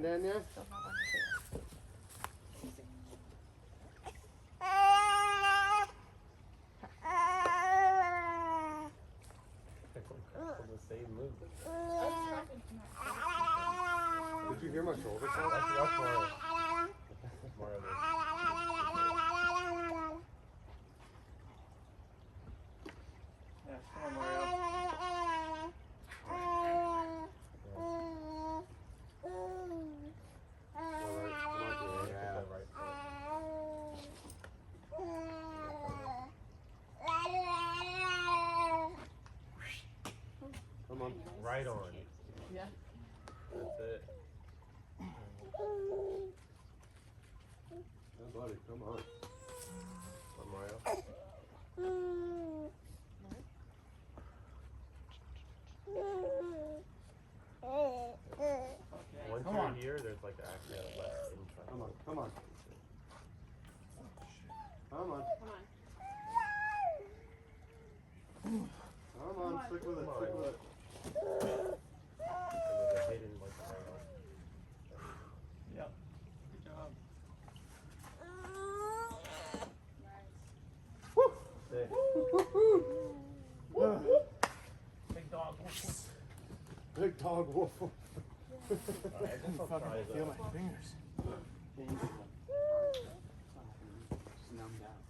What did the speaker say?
hand in there. Still not on your tail. The same move. Did you hear my shoulder sound? That's Mario. Mario. Yeah, come on, Mario. Come on. Right on. Yeah. That's it. Oh, buddy, come on. Come on, Mario. Once Come you're on. here, there's like actually less inside. Come on, come on. Come on. Come on, stick with it, stick with it. Hidden like the rail. Yep. Good job. Big dog. Big dog wolf. I can fucking feel my fingers. Just numb down.